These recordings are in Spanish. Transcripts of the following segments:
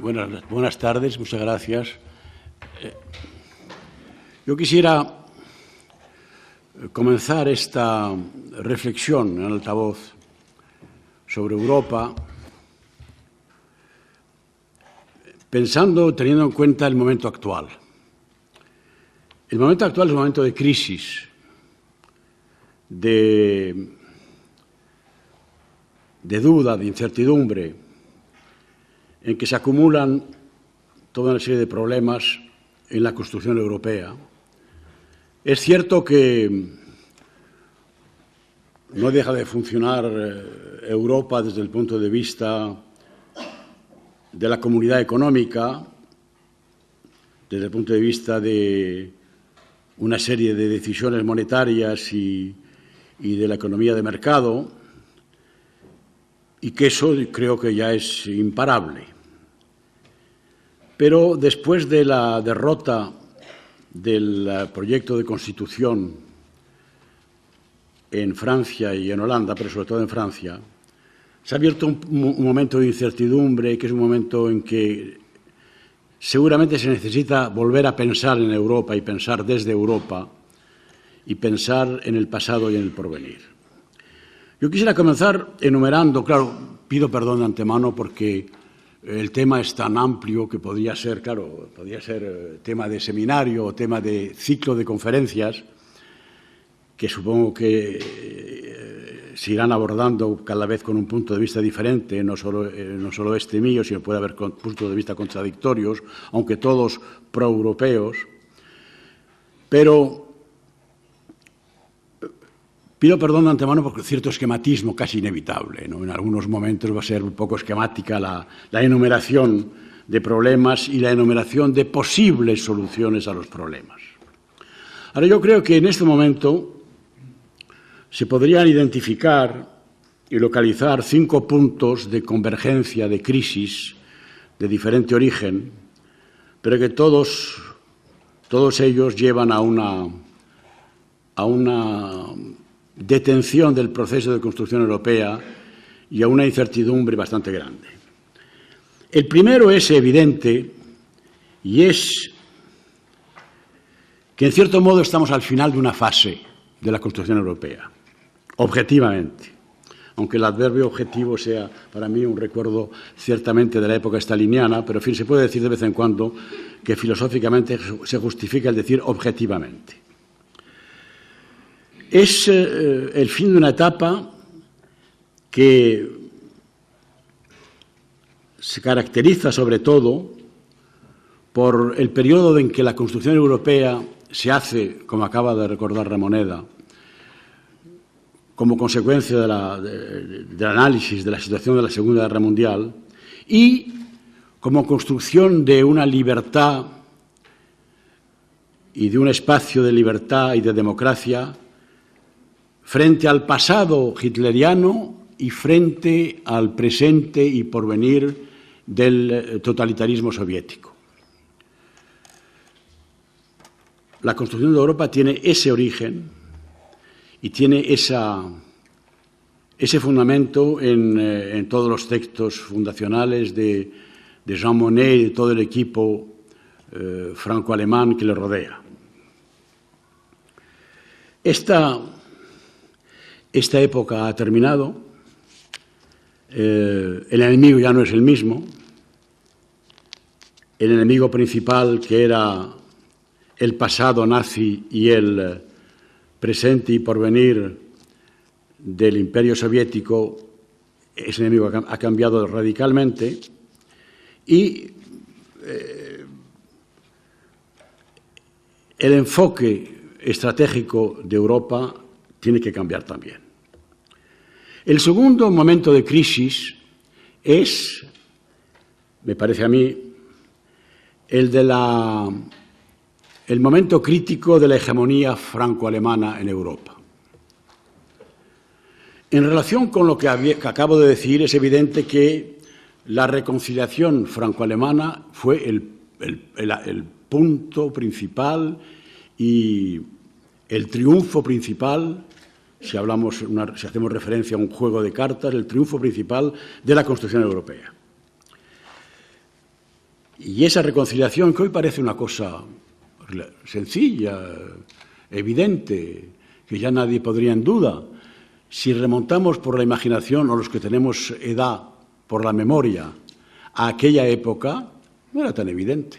Buenas tardes, muchas gracias. Yo quisiera comenzar esta reflexión en altavoz sobre Europa teniendo en cuenta el momento actual. El momento actual es un momento de crisis, de duda, de incertidumbre, en que se acumulan toda una serie de problemas en la construcción europea. Es cierto que no deja de funcionar Europa desde el punto de vista de la comunidad económica, desde el punto de vista de una serie de decisiones monetarias y de la economía de mercado, y que eso creo que ya es imparable. Pero después de la derrota del proyecto de Constitución en Francia y en Holanda, pero sobre todo en Francia, se ha abierto un momento de incertidumbre, que es un momento en que seguramente se necesita volver a pensar en Europa y pensar desde Europa y pensar en el pasado y en el porvenir. Yo quisiera comenzar enumerando, claro, pido perdón de antemano porque el tema es tan amplio que podría ser tema de seminario o tema de ciclo de conferencias, que supongo que se irán abordando cada vez con un punto de vista diferente, no solo este mío, sino puede haber puntos de vista contradictorios, aunque todos proeuropeos. Pero pido perdón de antemano porque cierto esquematismo casi inevitable, ¿no? En algunos momentos va a ser un poco esquemática la enumeración de problemas y la enumeración de posibles soluciones a los problemas. Ahora, yo creo que en este momento se podrían identificar y localizar 5 puntos de convergencia, de crisis, de diferente origen, pero que todos ellos llevan a una detención del proceso de construcción europea y a una incertidumbre bastante grande. El primero es evidente y es que, en cierto modo, estamos al final de una fase de la construcción europea, objetivamente, aunque el adverbio objetivo sea para mí un recuerdo ciertamente de la época staliniana, pero en fin, se puede decir de vez en cuando que filosóficamente se justifica el decir objetivamente. Es el fin de una etapa que se caracteriza sobre todo por el periodo en que la construcción europea se hace, como acaba de recordar Ramoneda, como consecuencia del análisis de la situación de la Segunda Guerra Mundial y como construcción de una libertad y de un espacio de libertad y de democracia frente al pasado hitleriano y frente al presente y porvenir del totalitarismo soviético. La construcción de Europa tiene ese origen y tiene ese fundamento en todos los textos fundacionales de Jean Monnet y de todo el equipo franco-alemán que le rodea. Esta época ha terminado, el enemigo ya no es el mismo, el enemigo principal, que era el pasado nazi y el presente y porvenir del Imperio Soviético, ese enemigo ha cambiado radicalmente y el enfoque estratégico de Europa tiene que cambiar también. El segundo momento de crisis es, me parece a mí, el momento crítico de la hegemonía franco-alemana en Europa. En relación con lo que acabo de decir, es evidente que la reconciliación franco-alemana fue el punto principal y el triunfo principal, si hacemos referencia a un juego de cartas, el triunfo principal de la construcción europea. Y esa reconciliación, que hoy parece una cosa sencilla, evidente, que ya nadie podría en duda, si remontamos por la imaginación, o los que tenemos edad por la memoria, a aquella época, no era tan evidente.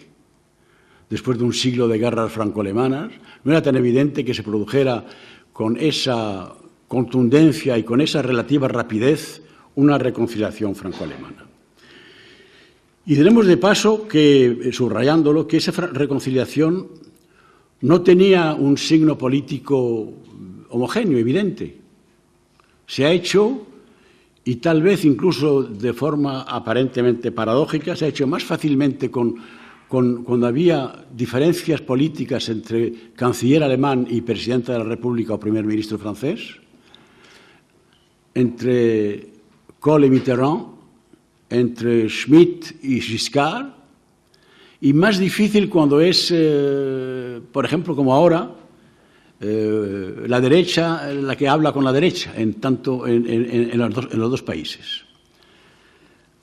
Después de un siglo de guerras franco-alemanas, no era tan evidente que se produjera con esa contundencia y con esa relativa rapidez una reconciliación franco-alemana. Y diremos de paso, que, subrayándolo, que esa reconciliación no tenía un signo político homogéneo, evidente. Se ha hecho, y tal vez incluso de forma aparentemente paradójica, se ha hecho más fácilmente cuando había diferencias políticas entre canciller alemán y presidente de la República o primer ministro francés, entre Kohl y Mitterrand, entre Schmitt y Giscard, y más difícil cuando es, por ejemplo, como ahora, la derecha la que habla con la derecha, en los dos países.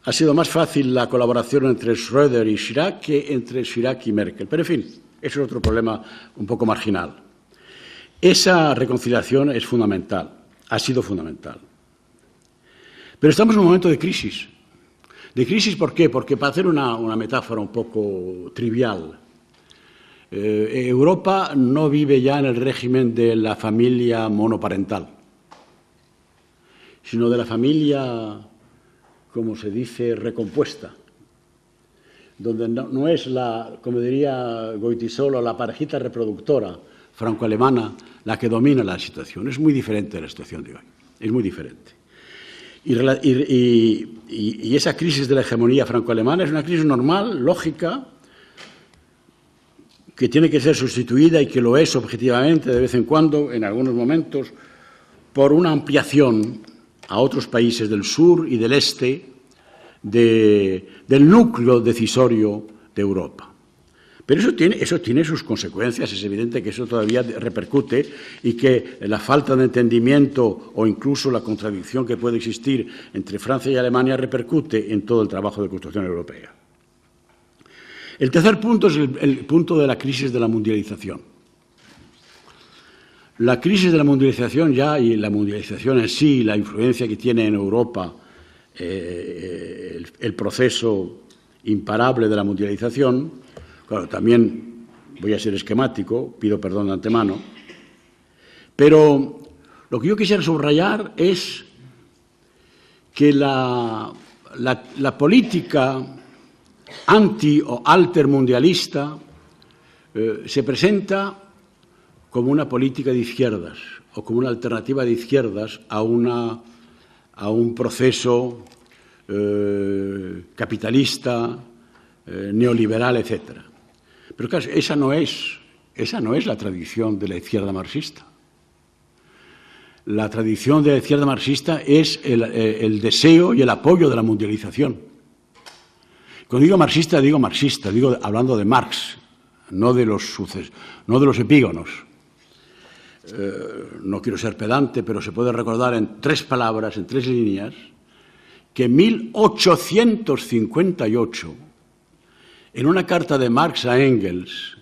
Ha sido más fácil la colaboración entre Schröder y Chirac que entre Chirac y Merkel. Pero, en fin, eso es otro problema un poco marginal. Esa reconciliación es fundamental, ha sido fundamental. Pero estamos en un momento de crisis. ¿De crisis por qué? Porque, para hacer una metáfora un poco trivial, Europa no vive ya en el régimen de la familia monoparental, sino de la familia, como se dice, recompuesta, donde no es como diría Goytisolo, la parejita reproductora franco-alemana la que domina la situación. Es muy diferente de la situación de hoy, es muy diferente. Y esa crisis de la hegemonía franco-alemana es una crisis normal, lógica, que tiene que ser sustituida y que lo es objetivamente de vez en cuando, en algunos momentos, por una ampliación a otros países del sur y del este del núcleo decisorio de Europa. Pero eso tiene sus consecuencias, es evidente que eso todavía repercute y que la falta de entendimiento o incluso la contradicción que puede existir entre Francia y Alemania repercute en todo el trabajo de construcción europea. El tercer punto es el punto de la crisis de la mundialización. La crisis de la mundialización ya, y la mundialización en sí, la influencia que tiene en Europa el proceso imparable de la mundialización. Claro, también voy a ser esquemático, pido perdón de antemano, pero lo que yo quisiera subrayar es que la política anti- o altermundialista se presenta como una política de izquierdas o como una alternativa de izquierdas a un proceso capitalista, neoliberal, etcétera. Pero claro, esa no es la tradición de la izquierda marxista. La tradición de la izquierda marxista es el deseo y el apoyo de la mundialización. Cuando digo marxista, digo hablando de Marx, no de los epígonos. No quiero ser pedante, pero se puede recordar en 3 palabras, en 3 líneas, que en 1858, en una carta de Marx a Engels,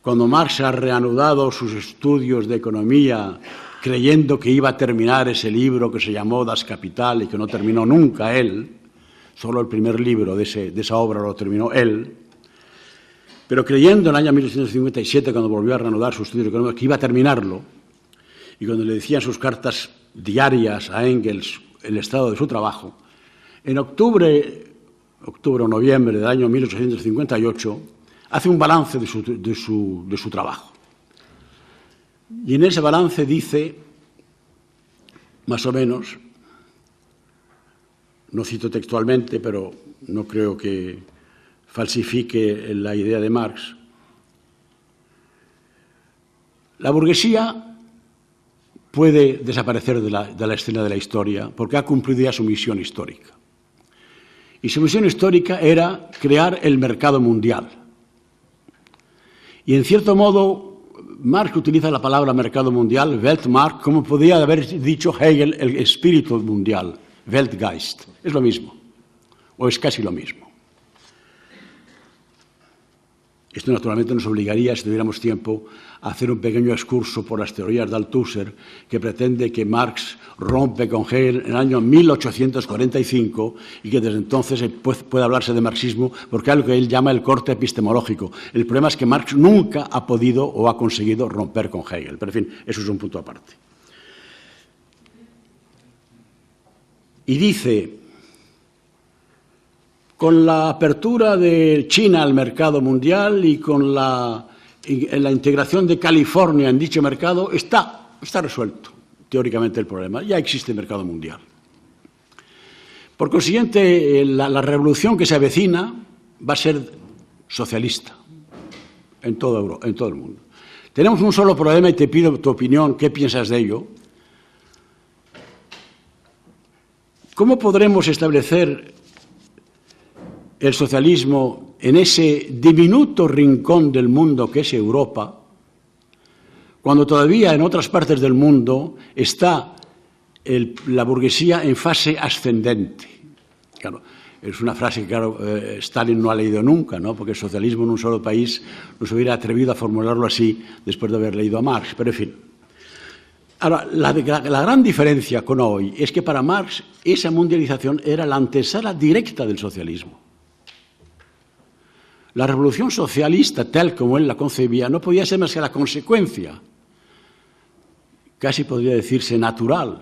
cuando Marx ha reanudado sus estudios de economía creyendo que iba a terminar ese libro que se llamó Das Kapital y que no terminó nunca él, solo el primer libro de esa obra lo terminó él, pero creyendo en el año 1857, cuando volvió a reanudar sus estudios económicos, que iba a terminarlo, y cuando le decían sus cartas diarias a Engels el estado de su trabajo, en octubre o noviembre del año 1858, hace un balance de su trabajo. Y en ese balance dice, más o menos, no cito textualmente, pero no creo que falsifique la idea de Marx, la burguesía puede desaparecer de la escena de la historia porque ha cumplido ya su misión histórica. Y su misión histórica era crear el mercado mundial. Y en cierto modo, Marx utiliza la palabra mercado mundial, Weltmarkt, como podría haber dicho Hegel, el espíritu mundial, Weltgeist. Es lo mismo, o es casi lo mismo. Esto naturalmente nos obligaría, si tuviéramos tiempo, a hacer un pequeño excurso por las teorías de Althusser, que pretende que Marx rompe con Hegel en el año 1845 y que desde entonces puede hablarse de marxismo porque hay lo que él llama el corte epistemológico. El problema es que Marx nunca ha podido o ha conseguido romper con Hegel. Pero, en fin, eso es un punto aparte. Y dice: con la apertura de China al mercado mundial y con la integración de California en dicho mercado, está resuelto teóricamente el problema. Ya existe mercado mundial. Por consiguiente, la revolución que se avecina va a ser socialista en todo el mundo. Tenemos un solo problema y te pido tu opinión, ¿qué piensas de ello? ¿Cómo podremos establecer el socialismo en ese diminuto rincón del mundo que es Europa, cuando todavía en otras partes del mundo está la burguesía en fase ascendente? Claro, es una frase que, claro, Stalin no ha leído nunca, ¿no? Porque el socialismo en un solo país no se hubiera atrevido a formularlo así después de haber leído a Marx, pero en fin. Ahora, la gran diferencia con hoy es que para Marx esa mundialización era la antesala directa del socialismo. La revolución socialista, tal como él la concebía, no podía ser más que la consecuencia, casi podría decirse natural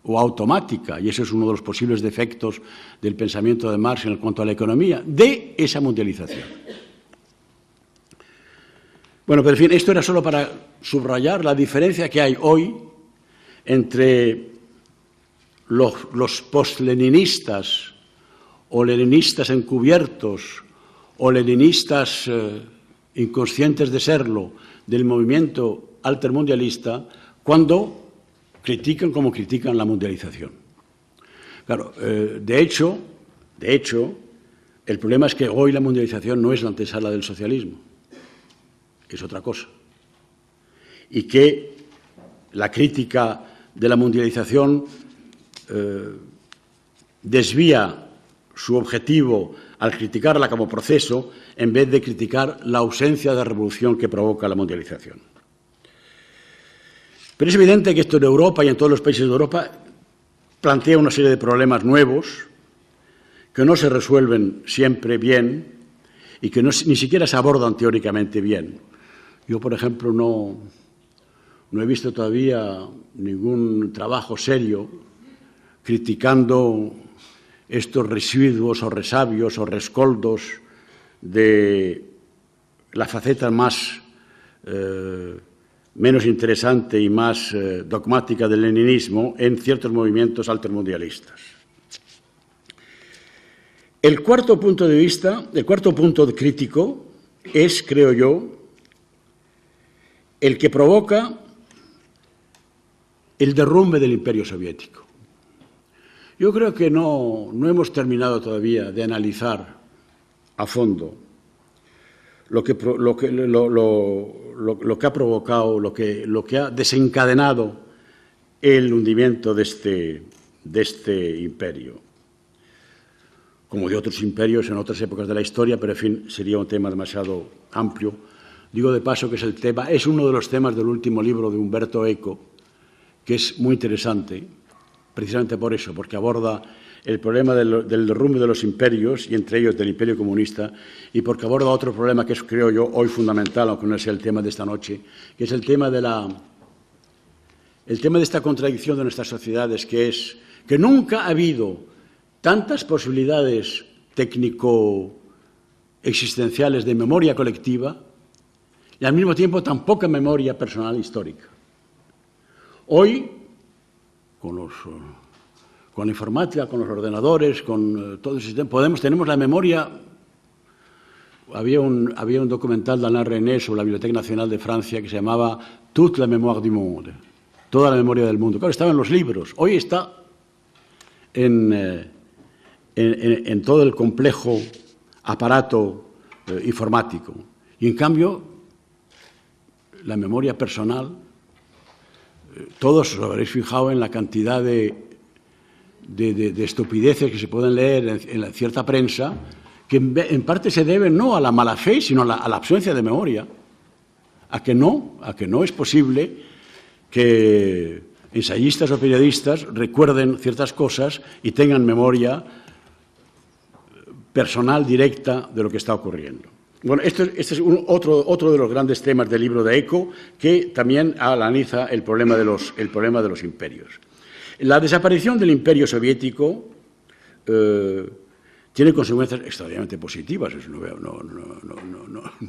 o automática, y eso es uno de los posibles defectos del pensamiento de Marx en cuanto a la economía, de esa mundialización. Bueno, pero en fin, esto era solo para subrayar la diferencia que hay hoy entre los post-leninistas o leninistas encubiertos o leninistas inconscientes de serlo del movimiento altermundialista cuando critican como critican la mundialización. Claro, de hecho, el problema es que hoy la mundialización no es la antesala del socialismo, es otra cosa. Y que la crítica de la mundialización desvía su objetivo al criticarla como proceso en vez de criticar la ausencia de revolución que provoca la mundialización. Pero es evidente que esto en Europa y en todos los países de Europa plantea una serie de problemas nuevos que no se resuelven siempre bien y que ni siquiera se abordan teóricamente bien. Yo, por ejemplo, no he visto todavía ningún trabajo serio criticando estos residuos o resabios o rescoldos de la faceta menos interesante y más dogmática del leninismo en ciertos movimientos altermundialistas. El cuarto punto de vista, el cuarto punto crítico es, creo yo, el que provoca el derrumbe del Imperio Soviético. Yo creo que no hemos terminado todavía de analizar a fondo lo que ha provocado, lo que ha desencadenado el hundimiento de este imperio, como de otros imperios en otras épocas de la historia, pero en fin, sería un tema demasiado amplio. Digo de paso que es uno de los temas del último libro de Umberto Eco, que es muy interesante, precisamente por eso, porque aborda el problema del derrumbe de los imperios, y entre ellos del imperio comunista, y porque aborda otro problema que es, creo yo, hoy fundamental, aunque no sea el tema de esta noche, que es el tema de esta contradicción de nuestras sociedades, que es que nunca ha habido tantas posibilidades técnico-existenciales de memoria colectiva y al mismo tiempo tan poca memoria personal histórica. Hoy, con la informática, con los ordenadores, con todo el sistema, tenemos la memoria. Había un documental de Alain René sobre la Biblioteca Nacional de Francia que se llamaba Toute la mémoire du monde, toda la memoria del mundo. Claro, estaba en los libros. Hoy está en todo el complejo aparato informático. Y en cambio, la memoria personal, todos os habréis fijado en la cantidad de estupideces que se pueden leer en cierta prensa, que en parte se debe no a la mala fe, sino a la ausencia de memoria, a que no es posible que ensayistas o periodistas recuerden ciertas cosas y tengan memoria personal directa de lo que está ocurriendo. Bueno, este es otro de los grandes temas del libro de Eco, que también analiza el problema de los imperios. La desaparición del imperio soviético tiene consecuencias extraordinariamente positivas, eso no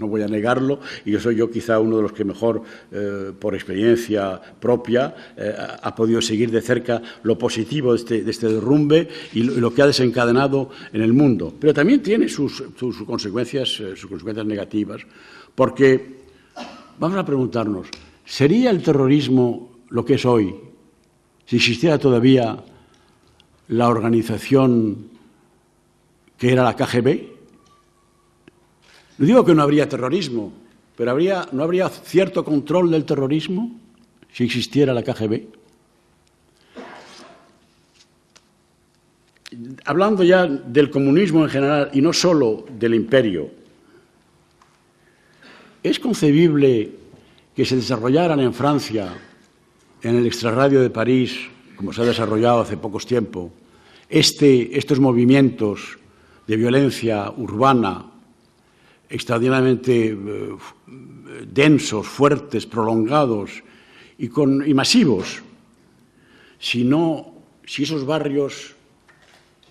voy a negarlo, y yo soy quizá uno de los que mejor, por experiencia propia, ha podido seguir de cerca lo positivo de este derrumbe y lo que ha desencadenado en el mundo. Pero también tiene sus consecuencias negativas, porque vamos a preguntarnos, ¿sería el terrorismo lo que es hoy si existiera todavía la organización que era la KGB? No digo que no habría terrorismo, pero ¿no habría cierto control del terrorismo si existiera la KGB? Hablando ya del comunismo en general y no solo del imperio, ¿es concebible que se desarrollaran en Francia, en el extrarradio de París, como se ha desarrollado hace pocos tiempos, estos movimientos de violencia urbana extraordinariamente densos, fuertes, prolongados y masivos, si esos barrios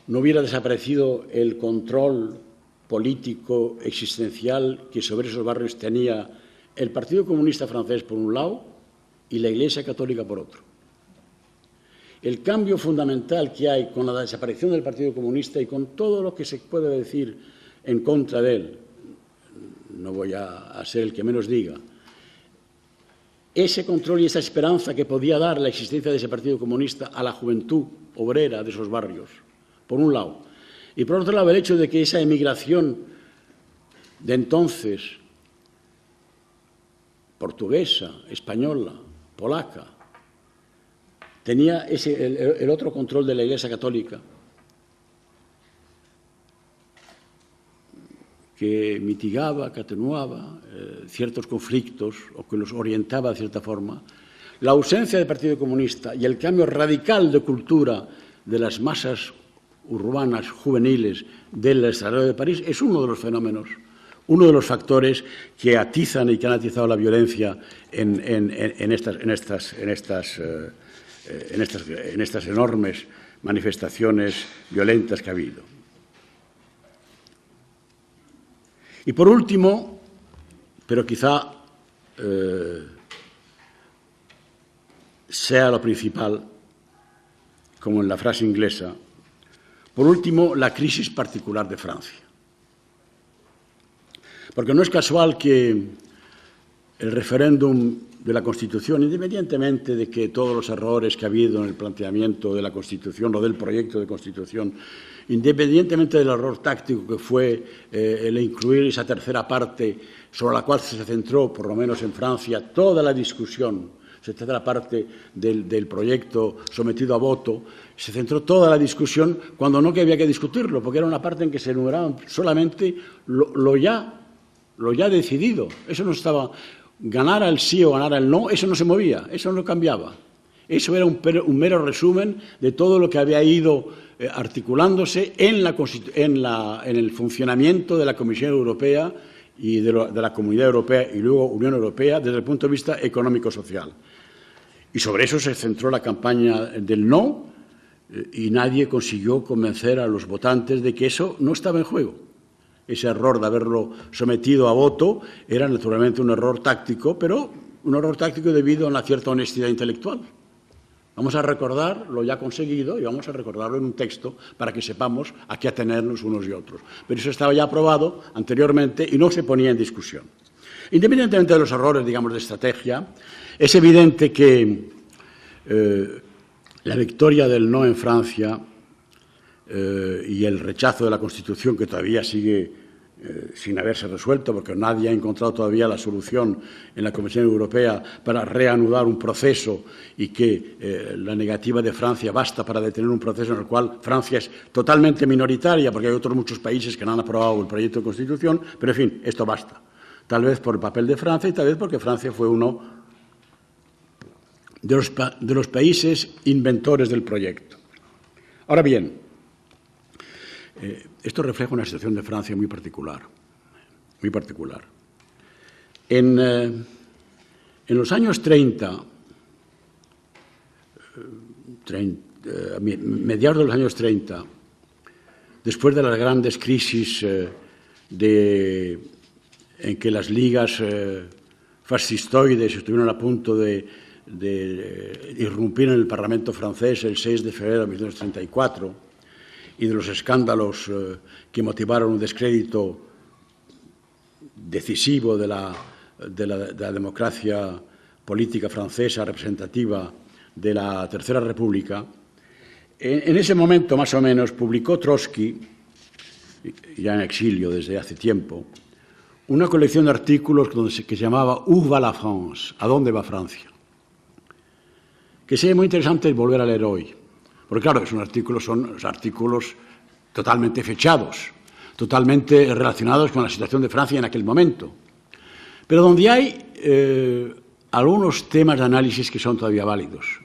no hubiera desaparecido el control político existencial que sobre esos barrios tenía el Partido Comunista francés por un lado y la Iglesia Católica por otro. El cambio fundamental que hay con la desaparición del Partido Comunista y con todo lo que se puede decir en contra de él, no voy a ser el que menos diga, ese control y esa esperanza que podía dar la existencia de ese Partido Comunista a la juventud obrera de esos barrios, por un lado, y por otro lado el hecho de que esa emigración de entonces, portuguesa, española, polaca, tenía el otro control de la Iglesia Católica, que mitigaba, que atenuaba ciertos conflictos o que los orientaba de cierta forma. La ausencia del Partido Comunista y el cambio radical de cultura de las masas urbanas juveniles del extrarradio de París es uno de los fenómenos, uno de los factores que atizan y que han atizado la violencia en estas enormes manifestaciones violentas que ha habido. Y por último, pero quizá sea lo principal, como en la frase inglesa, por último, la crisis particular de Francia. Porque no es casual que el referéndum de la Constitución, independientemente de que todos los errores que ha habido en el planteamiento de la Constitución o del proyecto de Constitución, independientemente del error táctico que fue el incluir esa tercera parte sobre la cual se centró, por lo menos en Francia, toda la discusión, esa tercera parte del proyecto sometido a voto, se centró toda la discusión cuando no que había que discutirlo, porque era una parte en que se enumeraban solamente lo ya decidido. Eso no estaba... Ganara el sí o ganara el no, eso no se movía, eso no cambiaba. Eso era un mero resumen de todo lo que había ido articulándose en el funcionamiento de la Comisión Europea y de la Comunidad Europea y luego Unión Europea desde el punto de vista económico-social. Y sobre eso se centró la campaña del no y nadie consiguió convencer a los votantes de que eso no estaba en juego. Ese error de haberlo sometido a voto era naturalmente un error táctico, pero un error táctico debido a una cierta honestidad intelectual. Vamos a recordar lo ya conseguido y vamos a recordarlo en un texto para que sepamos a qué atenernos unos y otros. Pero eso estaba ya aprobado anteriormente y no se ponía en discusión. Independientemente de los errores, digamos, de estrategia, es evidente que la victoria del no en Francia y el rechazo de la Constitución, que todavía sigue sin haberse resuelto, porque nadie ha encontrado todavía la solución en la Comisión Europea para reanudar un proceso y que la negativa de Francia basta para detener un proceso en el cual Francia es totalmente minoritaria, porque hay otros muchos países que no han aprobado el proyecto de Constitución, pero en fin, esto basta. Tal vez por el papel de Francia y tal vez porque Francia fue uno de los países inventores del proyecto. Ahora bien, esto refleja una situación de Francia muy particular, muy particular. En los años 30, mediados de los años 30, después de las grandes crisis en que las ligas fascistoides estuvieron a punto de irrumpir en el Parlamento francés el 6 de febrero de 1934, y de los escándalos que motivaron un descrédito decisivo de la democracia política francesa representativa de la Tercera República, en ese momento, más o menos, publicó Trotsky, ya en exilio desde hace tiempo, una colección de artículos que se llamaba «Où va la France?», ¿a dónde va Francia?, que sería muy interesante volver a leer hoy. Porque, claro, son artículos totalmente fechados, totalmente relacionados con la situación de Francia en aquel momento, pero donde hay algunos temas de análisis que son todavía válidos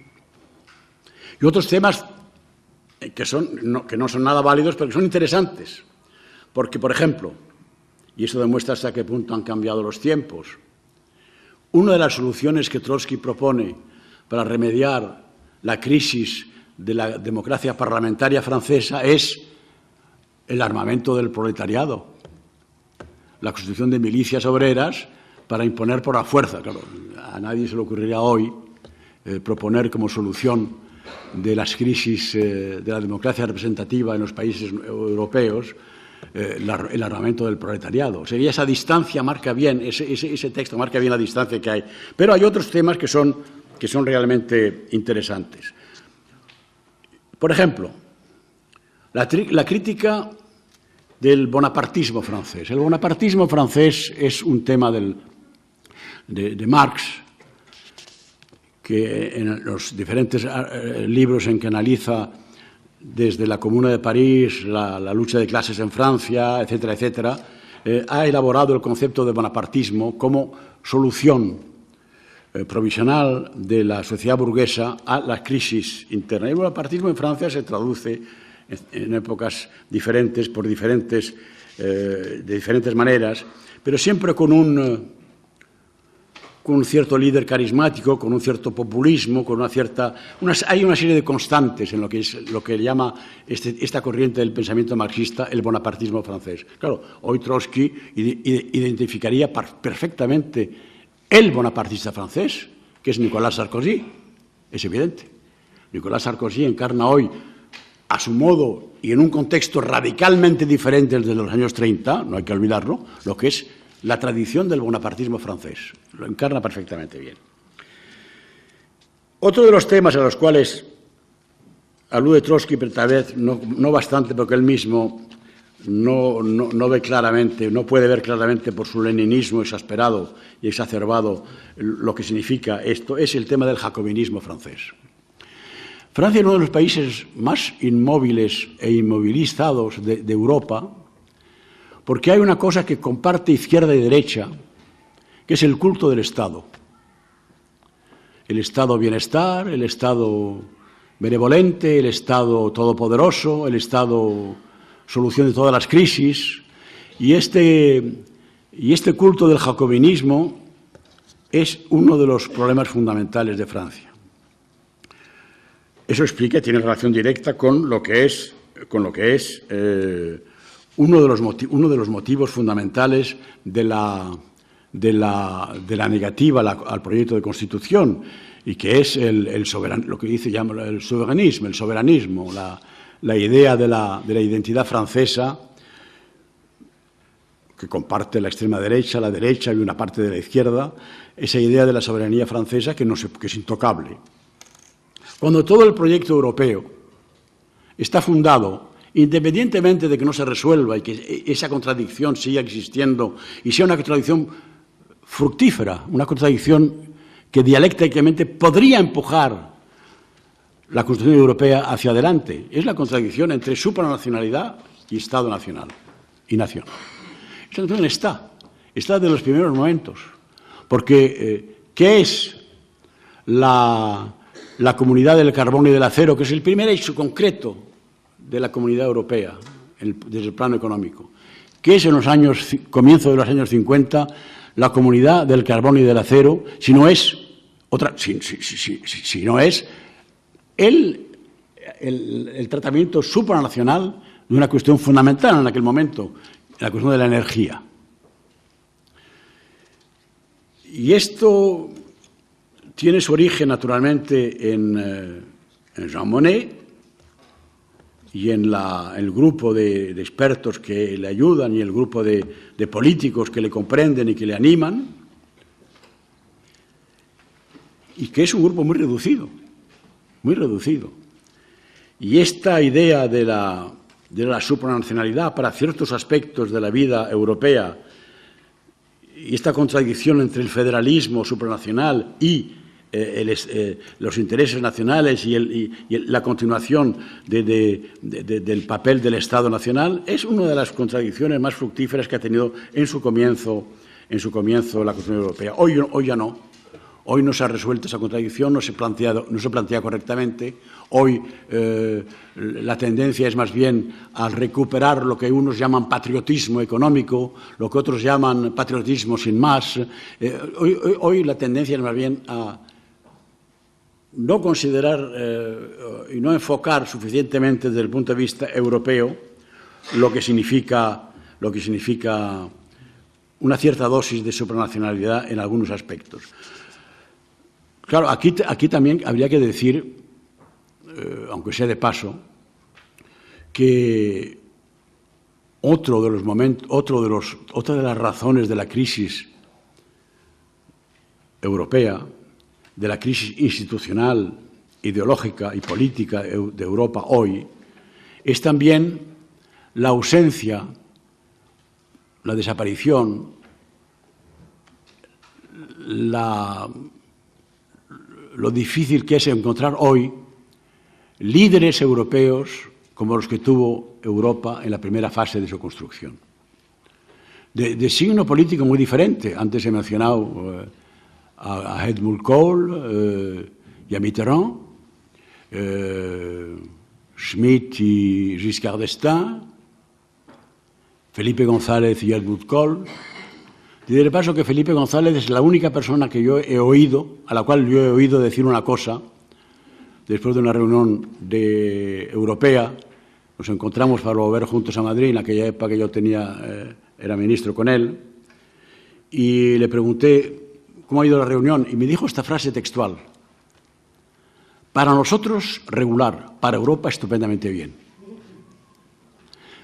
y otros temas que no son nada válidos, pero que son interesantes. Porque, por ejemplo, y eso demuestra hasta qué punto han cambiado los tiempos, una de las soluciones que Trotsky propone para remediar la crisis de la democracia parlamentaria francesa es el armamento del proletariado, la constitución de milicias obreras para imponer por la fuerza. Claro, a nadie se le ocurriría hoy proponer como solución de las crisis de la democracia representativa en los países europeos el armamento del proletariado. O sea, esa distancia marca bien, ese texto marca bien la distancia que hay. Pero hay otros temas que son realmente interesantes. Por ejemplo, la crítica del bonapartismo francés. El bonapartismo francés es un tema de Marx, que en los diferentes libros en que analiza desde la Comuna de París, la lucha de clases en Francia, etcétera, etcétera, ha elaborado el concepto de bonapartismo como solución provisional de la sociedad burguesa a la crisis interna. El bonapartismo en Francia se traduce en épocas diferentes, de diferentes maneras, pero siempre con un cierto líder carismático, con un cierto populismo, hay una serie de constantes en lo que llama esta corriente del pensamiento marxista el bonapartismo francés. Claro, hoy Trotsky identificaría perfectamente el bonapartista francés, que es Nicolas Sarkozy, es evidente. Nicolas Sarkozy encarna hoy, a su modo y en un contexto radicalmente diferente del de los años 30, no hay que olvidarlo, lo que es la tradición del bonapartismo francés. Lo encarna perfectamente bien. Otro de los temas a los cuales alude Trotsky, pero tal vez no bastante, porque él mismo no ve claramente, no puede ver claramente por su leninismo exasperado y exacerbado lo que significa esto, es el tema del jacobinismo francés. Francia es uno de los países más inmóviles e inmovilizados de Europa, porque hay una cosa que comparte izquierda y derecha, que es el culto del Estado. El Estado bienestar, el Estado benevolente, el Estado todopoderoso, el Estado solución de todas las crisis, y este culto del jacobinismo es uno de los problemas fundamentales de Francia. Eso explica, tiene relación directa con lo que es uno de los motivos fundamentales de la negativa al proyecto de Constitución, y que es lo que llama el soberanismo, la idea de la identidad francesa, que comparte la extrema derecha, la derecha y una parte de la izquierda, esa idea de la soberanía francesa que es intocable. Cuando todo el proyecto europeo está fundado independientemente de que no se resuelva y que esa contradicción siga existiendo y sea una contradicción fructífera, una contradicción que dialécticamente podría empujar la Constitución Europea hacia adelante. Es la contradicción entre supranacionalidad y Estado nacional y nación. Esa contradicción está desde los primeros momentos, porque ¿qué es la comunidad del carbón y del acero, que es el primer hecho concreto de la Comunidad Europea desde el plano económico? ¿Qué es en los comienzo de los años 50 la comunidad del carbón y del acero, si no es el tratamiento supranacional de una cuestión fundamental en aquel momento, la cuestión de la energía? Y esto tiene su origen, naturalmente, en Jean Monnet y en el grupo de expertos que le ayudan y el grupo de políticos que le comprenden y que le animan, y que es un grupo muy reducido, muy reducido. Y esta idea de la supranacionalidad para ciertos aspectos de la vida europea y esta contradicción entre el federalismo supranacional y los intereses nacionales y la continuación del papel del Estado nacional es una de las contradicciones más fructíferas que ha tenido en su comienzo la Constitución Europea. Hoy ya no. Hoy no se ha resuelto esa contradicción, no se plantea correctamente. Hoy la tendencia es más bien a recuperar lo que unos llaman patriotismo económico, lo que otros llaman patriotismo sin más. Hoy la tendencia es más bien a no considerar y no enfocar suficientemente desde el punto de vista europeo lo que significa una cierta dosis de supranacionalidad en algunos aspectos. Claro, aquí también habría que decir, aunque sea de paso, que otra de las razones de la crisis europea, de la crisis institucional, ideológica y política de Europa hoy, es también la ausencia, la desaparición, lo difícil que es encontrar hoy líderes europeos como los que tuvo Europa en la primera fase de su construcción. De signo político muy diferente. Antes he mencionado a Helmut Kohl y a Mitterrand, Schmitt y Giscard d'Estaing, Felipe González y Helmut Kohl. Y de paso que Felipe González es la única persona que yo he oído, a la cual yo he oído decir una cosa, después de una reunión europea. Nos encontramos para volver juntos a Madrid, en aquella época que yo era ministro con él, y le pregunté cómo ha ido la reunión, y me dijo esta frase textual: para nosotros regular, para Europa estupendamente bien.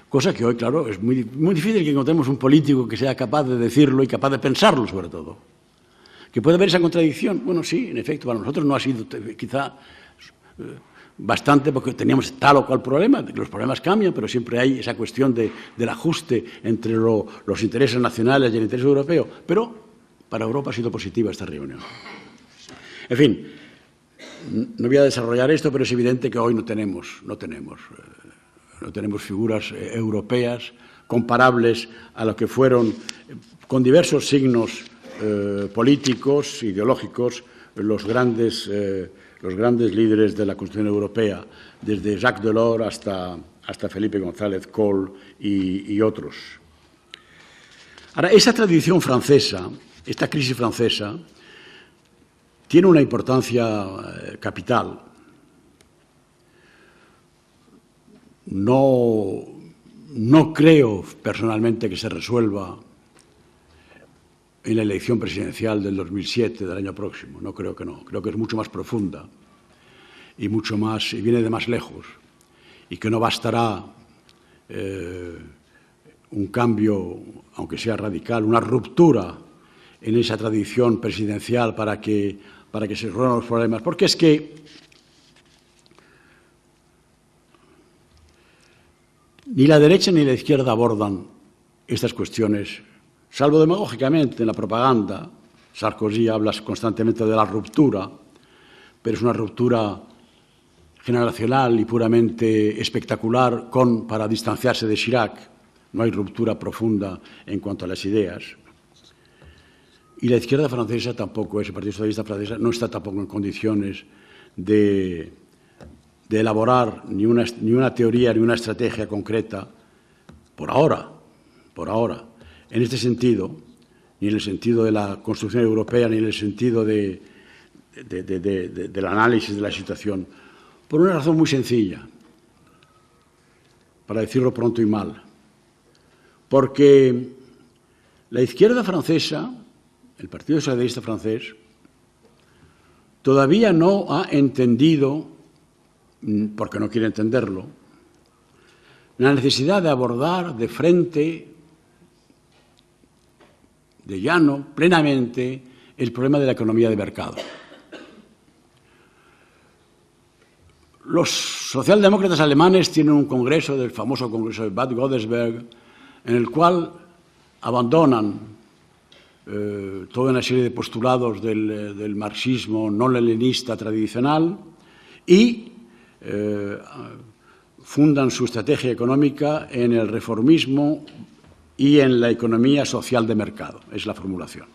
Cosa que hoy, claro, es muy difícil que encontremos un político que sea capaz de decirlo y capaz de pensarlo, sobre todo. ¿Que puede haber esa contradicción? Bueno, sí, en efecto, para nosotros no ha sido quizá bastante, porque teníamos tal o cual problema. Los problemas cambian, pero siempre hay esa cuestión del ajuste entre los intereses nacionales y el interés europeo. Pero para Europa ha sido positiva esta reunión. En fin, no voy a desarrollar esto, pero es evidente que hoy no tenemos figuras europeas comparables a lo que fueron, con diversos signos políticos, ideológicos, los grandes líderes de la Constitución Europea, desde Jacques Delors hasta Felipe González, Kohl y otros. Ahora, esa tradición francesa, esta crisis francesa, tiene una importancia capital. No creo personalmente que se resuelva en la elección presidencial del 2007, del año próximo. No creo que no. Creo que es mucho más profunda y viene de más lejos, y que no bastará un cambio, aunque sea radical, una ruptura en esa tradición presidencial para que se resuelvan los problemas. Porque es que Ni la derecha ni la izquierda abordan estas cuestiones, salvo demagógicamente en la propaganda. Sarkozy habla constantemente de la ruptura, pero es una ruptura generacional y puramente espectacular para distanciarse de Chirac. No hay ruptura profunda en cuanto a las ideas. Y la izquierda francesa tampoco, el Partido Socialista francés no está tampoco en condiciones de elaborar ni una teoría ni una estrategia concreta por ahora, en este sentido, ni en el sentido de la construcción europea, ni en el sentido del análisis de la situación, por una razón muy sencilla, para decirlo pronto y mal, porque la izquierda francesa, el Partido Socialista francés, todavía no ha entendido, porque no quiere entenderlo, la necesidad de abordar de frente, de llano, plenamente, el problema de la economía de mercado. Los socialdemócratas alemanes tienen un congreso, del famoso congreso de Bad Godesberg, en el cual abandonan toda una serie de postulados del marxismo no leninista tradicional y fundan su estrategia económica en el reformismo y en la economía social de mercado. Es la formulación.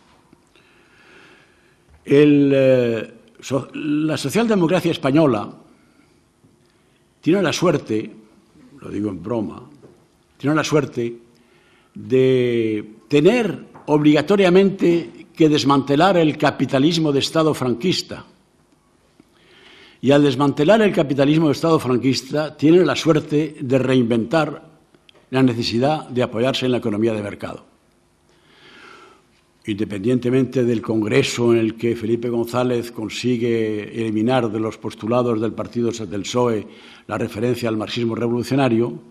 La socialdemocracia española tiene la suerte, lo digo en broma, tiene la suerte de tener obligatoriamente que desmantelar el capitalismo de Estado franquista. Y al desmantelar el capitalismo de Estado franquista, tiene la suerte de reinventar la necesidad de apoyarse en la economía de mercado. Independientemente del congreso en el que Felipe González consigue eliminar de los postulados del partido del PSOE la referencia al marxismo revolucionario,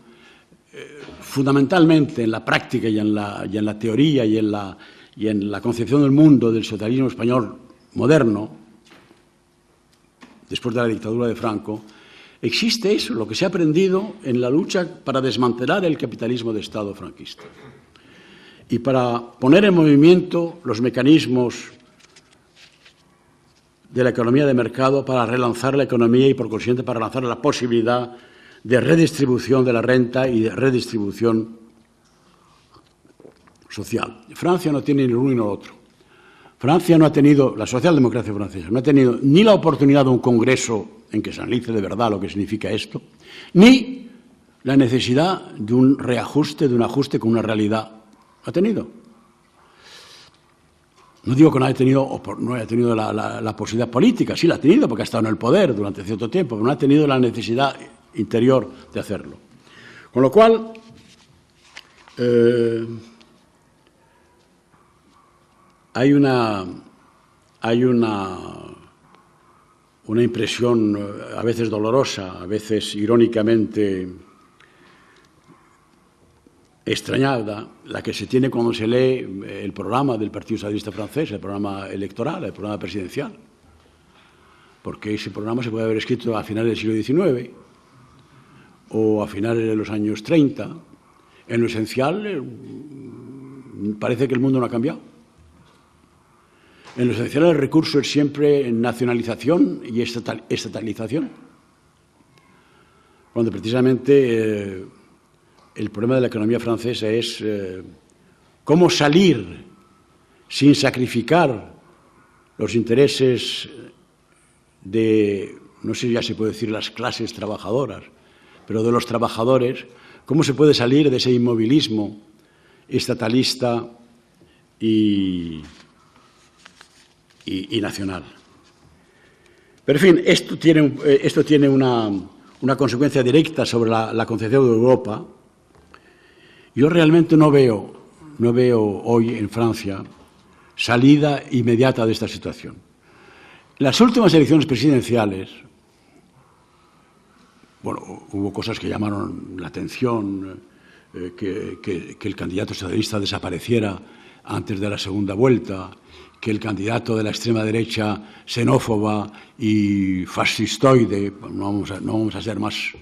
fundamentalmente en la práctica y en la teoría y en la concepción del mundo del socialismo español moderno, después de la dictadura de Franco, existe eso, lo que se ha aprendido en la lucha para desmantelar el capitalismo de Estado franquista y para poner en movimiento los mecanismos de la economía de mercado para relanzar la economía y, por consiguiente, para lanzar la posibilidad de redistribución de la renta y de redistribución social. Francia no tiene ni lo uno ni lo otro. Francia no ha tenido, la socialdemocracia francesa, no ha tenido ni la oportunidad de un congreso en que se analice de verdad lo que significa esto, ni la necesidad de un reajuste, de un ajuste con una realidad. ¿Ha tenido? No digo que no haya tenido la posibilidad política, sí la ha tenido porque ha estado en el poder durante cierto tiempo, pero no ha tenido la necesidad interior de hacerlo. Con lo cual, hay una impresión a veces dolorosa, a veces irónicamente extrañada, la que se tiene cuando se lee el programa del Partido Socialista francés, el programa electoral, el programa presidencial, porque ese programa se puede haber escrito a finales del siglo XIX o a finales de los años 30. En lo esencial, parece que el mundo no ha cambiado. En lo esencial, el recurso es siempre nacionalización y estatalización, cuando precisamente el problema de la economía francesa es cómo salir sin sacrificar los intereses de, no sé si ya se puede decir las clases trabajadoras, pero de los trabajadores, cómo se puede salir de ese inmovilismo estatalista y nacional. Pero, en fin, esto tiene una consecuencia directa sobre la concepción de Europa. Yo realmente no veo hoy en Francia salida inmediata de esta situación. Las últimas elecciones presidenciales, bueno, hubo cosas que llamaron la atención, que el candidato socialista desapareciera antes de la segunda vuelta, que el candidato de la extrema derecha xenófoba y fascistoide, no vamos a ser más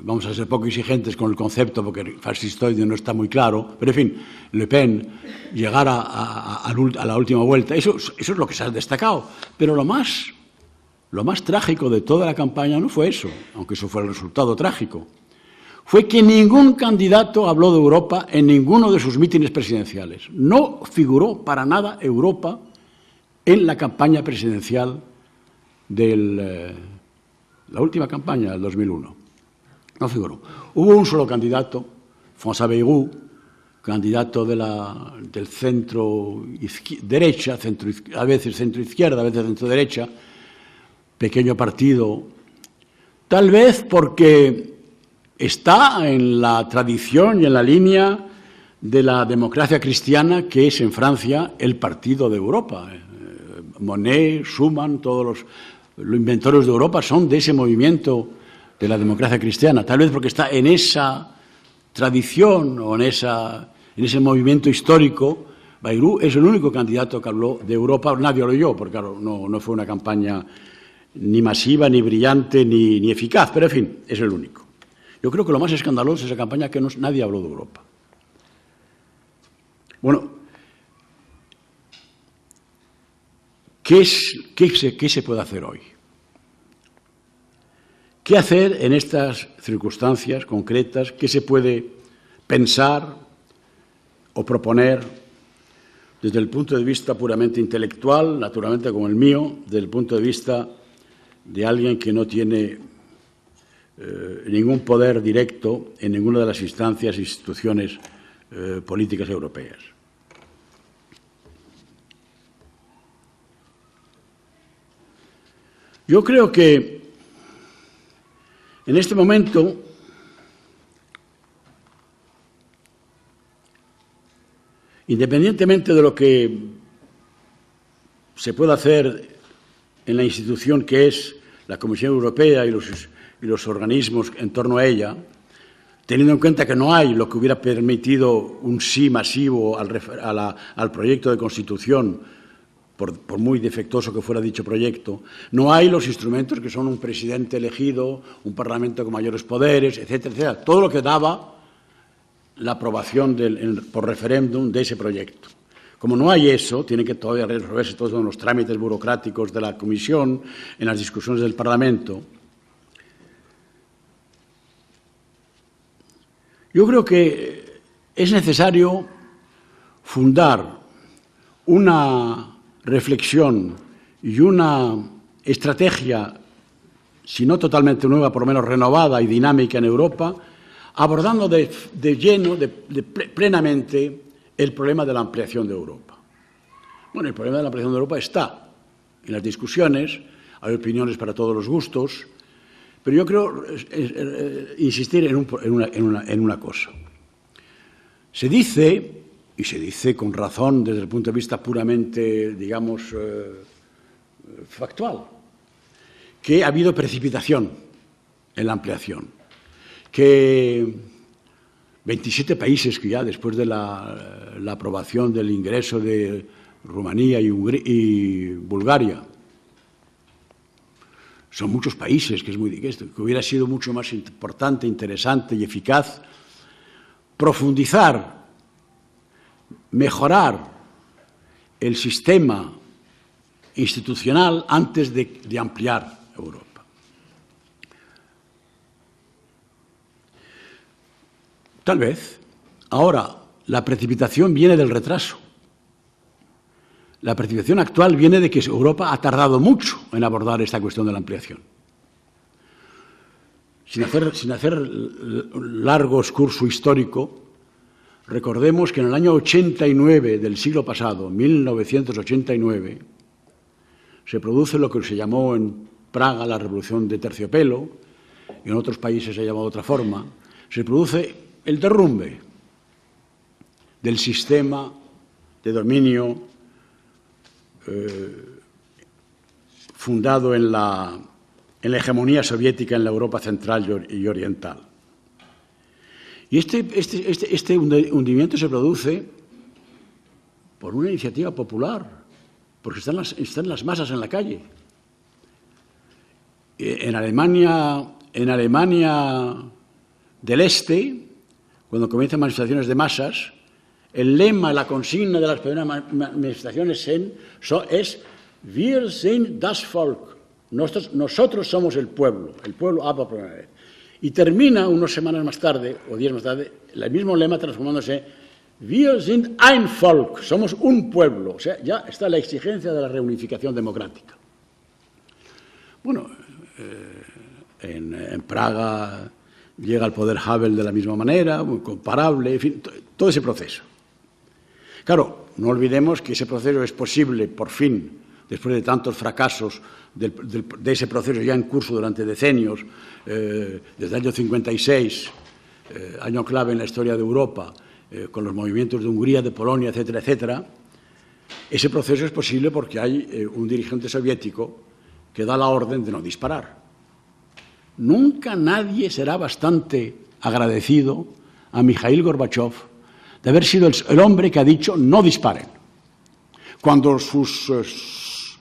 vamos a ser poco exigentes con el concepto porque fascistoide no está muy claro, pero en fin, Le Pen llegar a la última vuelta, eso es lo que se ha destacado. Pero lo más trágico de toda la campaña no fue eso, aunque eso fue el resultado trágico. Fue que ningún candidato habló de Europa en ninguno de sus mítines presidenciales. No figuró para nada Europa en la campaña presidencial de la última campaña del 2001. No figuró. Hubo un solo candidato, François Bayrou, candidato del centro-derecha, a veces centro-izquierda, a veces centro-derecha, pequeño partido, tal vez porque está en la tradición y en la línea de la democracia cristiana, que es en Francia el partido de Europa. Monnet, Schuman, todos los inventores de Europa son de ese movimiento de la democracia cristiana, tal vez porque está en esa tradición o en ese movimiento histórico. Bayrou es el único candidato que habló de Europa, nadie lo oyó, porque claro, no fue una campaña ni masiva, ni brillante, ni eficaz, pero en fin, es el único. Yo creo que lo más escandaloso de esa campaña es que nadie habló de Europa. Bueno, ¿qué se puede hacer hoy? ¿Qué hacer en estas circunstancias concretas? ¿Qué se puede pensar o proponer desde el punto de vista puramente intelectual, naturalmente como el mío, desde el punto de vista de alguien que no tiene ningún poder directo en ninguna de las instancias e instituciones políticas europeas? Yo creo que en este momento independientemente de lo que se pueda hacer en la institución que es la Comisión Europea y los organismos en torno a ella, teniendo en cuenta que no hay lo que hubiera permitido un sí masivo al proyecto de Constitución, por muy defectuoso que fuera dicho proyecto, no hay los instrumentos que son un presidente elegido, un parlamento con mayores poderes, etcétera, etcétera. Todo lo que daba la aprobación por referéndum de ese proyecto. Como no hay eso, tienen que todavía resolverse todos los trámites burocráticos de la Comisión, en las discusiones del Parlamento. Yo creo que es necesario fundar una reflexión y una estrategia, si no totalmente nueva, por lo menos renovada y dinámica en Europa, abordando plenamente el problema de la ampliación de Europa. Bueno, el problema de la ampliación de Europa está en las discusiones, hay opiniones para todos los gustos, pero yo creo insistir en una cosa. Se dice, y se dice con razón desde el punto de vista puramente, digamos, factual, que ha habido precipitación en la ampliación, que 27 países que ya después de la aprobación del ingreso de Rumanía y Bulgaria, son muchos países, que hubiera sido mucho más importante, interesante y eficaz profundizar, mejorar el sistema institucional antes de ampliar Europa. Tal vez. Ahora, la precipitación viene del retraso. La precipitación actual viene de que Europa ha tardado mucho en abordar esta cuestión de la ampliación. Sin hacer largo excurso histórico, recordemos que en el año 89 del siglo pasado, 1989, se produce lo que se llamó en Praga la Revolución de Terciopelo, y en otros países se ha llamado de otra forma. Se produce el derrumbe del sistema de dominio fundado en la hegemonía soviética en la Europa central y oriental. Y este hundimiento se produce por una iniciativa popular, porque están las masas en la calle. En Alemania en Alemania del Este, cuando comienzan manifestaciones de masas, el lema, la consigna de las primeras manifestaciones es Wir sind das Volk. Nosotros somos el pueblo habla por primera vez. Y termina unas semanas más tarde, o días más tarde, el mismo lema transformándose Wir sind ein Volk, somos un pueblo. O sea, ya está la exigencia de la reunificación democrática. Bueno, en Praga llega al poder Havel de la misma manera, muy comparable, en fin, todo ese proceso. Claro, no olvidemos que ese proceso es posible, por fin, después de tantos fracasos de ese proceso ya en curso durante decenios, desde el año 56, año clave en la historia de Europa, con los movimientos de Hungría, de Polonia, etcétera, etcétera. Ese proceso es posible porque hay un dirigente soviético que da la orden de no disparar. Nunca nadie será bastante agradecido a Mikhail Gorbachev de haber sido el hombre que ha dicho no disparen. Cuando sus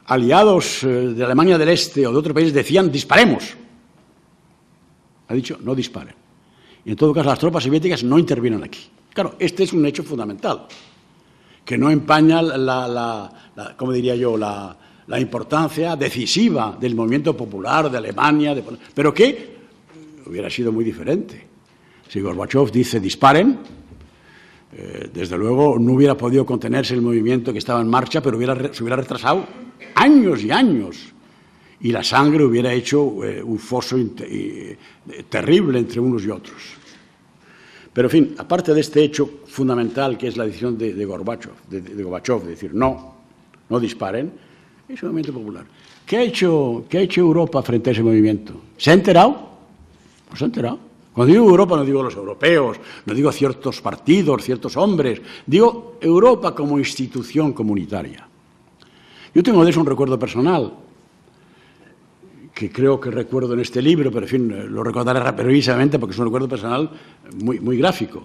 aliados de Alemania del Este o de otros países decían disparemos, ha dicho no disparen. Y en todo caso las tropas soviéticas no intervienen aquí. Claro, este es un hecho fundamental, que no empaña ¿cómo diría yo?, la importancia decisiva del movimiento popular de Alemania, pero que hubiera sido muy diferente. Si Gorbachev dice disparen, desde luego no hubiera podido contenerse el movimiento que estaba en marcha, pero se hubiera retrasado años y años, y la sangre hubiera hecho un foso terrible entre unos y otros. Pero, en fin, aparte de este hecho fundamental que es la decisión de Gorbachev, de decir no disparen, es un movimiento popular. ¿Qué ha hecho Europa frente a ese movimiento? ¿Se ha enterado? Pues se ha enterado. Cuando digo Europa no digo los europeos, no digo ciertos partidos, ciertos hombres, digo Europa como institución comunitaria. Yo tengo de eso un recuerdo personal, que creo que recuerdo en este libro, pero en fin, lo recordaré precisamente porque es un recuerdo personal muy gráfico.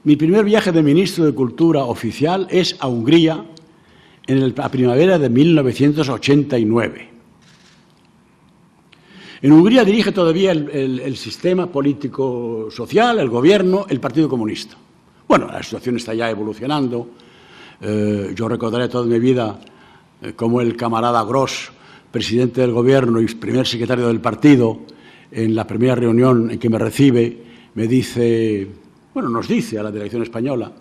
Mi primer viaje de ministro de Cultura oficial es a Hungría en la primavera de 1989. En Hungría dirige todavía el sistema político-social, el gobierno, el Partido Comunista. Bueno, la situación está ya evolucionando. Yo recordaré toda mi vida cómo el camarada Gross, presidente del gobierno y primer secretario del partido, en la primera reunión en que me recibe, me dice, nos dice a la delegación española,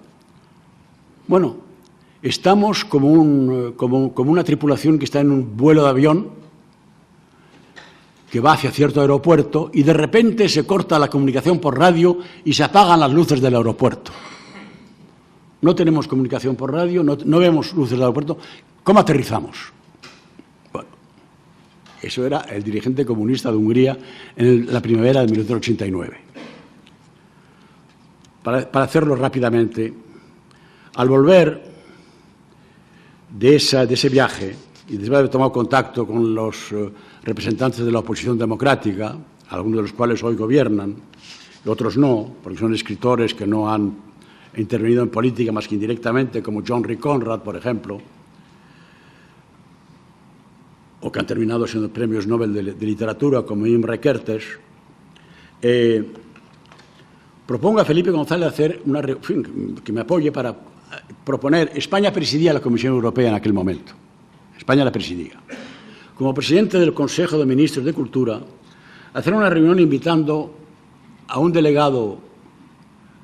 estamos como una tripulación que está en un vuelo de avión que va hacia cierto aeropuerto y de repente se corta la comunicación por radio y se apagan las luces del aeropuerto. No tenemos comunicación por radio, no vemos luces del aeropuerto. ¿Cómo aterrizamos? Bueno, eso era el dirigente comunista de Hungría en la primavera de 1989. Para hacerlo rápidamente, al volver de ese viaje, y después de haber tomado contacto con los representantes de la oposición democrática, algunos de los cuales hoy gobiernan, y otros no, porque son escritores que no han intervenido en política más que indirectamente, como John R. Conrad, por ejemplo, o que han terminado siendo premios Nobel de literatura, como Imre Kertész, propongo a Felipe González hacer que me apoye para proponer. España presidía la Comisión Europea en aquel momento. España la presidía. Como presidente del Consejo de Ministros de Cultura, hacer una reunión invitando a un delegado,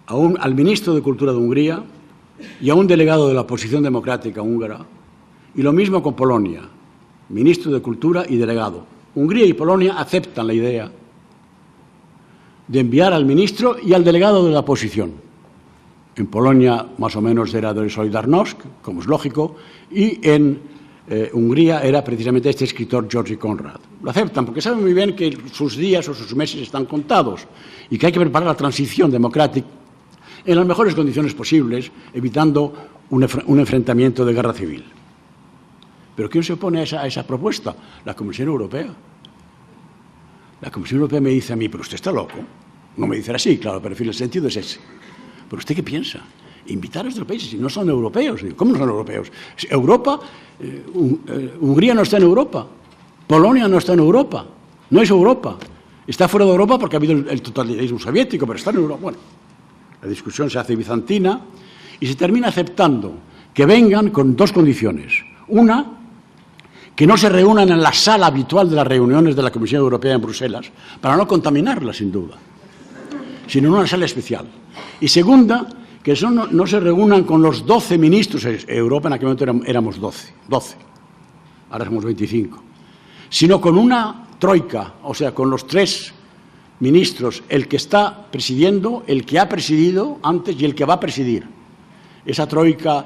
al ministro de Cultura de Hungría y a un delegado de la oposición democrática húngara, y lo mismo con Polonia, ministro de Cultura y delegado. Hungría y Polonia aceptan la idea de enviar al ministro y al delegado de la oposición. En Polonia más o menos era de Solidarność, como es lógico, y en Hungría era precisamente este escritor György Konrád. Lo aceptan porque saben muy bien que sus días o sus meses están contados y que hay que preparar la transición democrática en las mejores condiciones posibles, evitando un enfrentamiento de guerra civil. ¿Pero quién se opone a esa propuesta? La Comisión Europea. La Comisión Europea me dice a mí, pero usted está loco. No me dice así, claro, pero en fin, el sentido es ese. ¿Pero usted qué piensa? Invitar a estos países, si no son europeos. ¿Cómo no son europeos? Europa, Hungría no está en Europa, Polonia no está en Europa. No es Europa. Está fuera de Europa porque ha habido el totalitarismo soviético, pero está en Europa. Bueno, la discusión se hace bizantina y se termina aceptando que vengan con dos condiciones. Una, que no se reúnan en la sala habitual de las reuniones de la Comisión Europea en Bruselas, para no contaminarla, sin duda, sino en una sala especial. Y segunda, que no se reúnan con los 12 ministros, Europa en aquel momento éramos 12, ahora somos 25, sino con una troika, o sea, con los 3 ministros, el que está presidiendo, el que ha presidido antes y el que va a presidir. Esa troika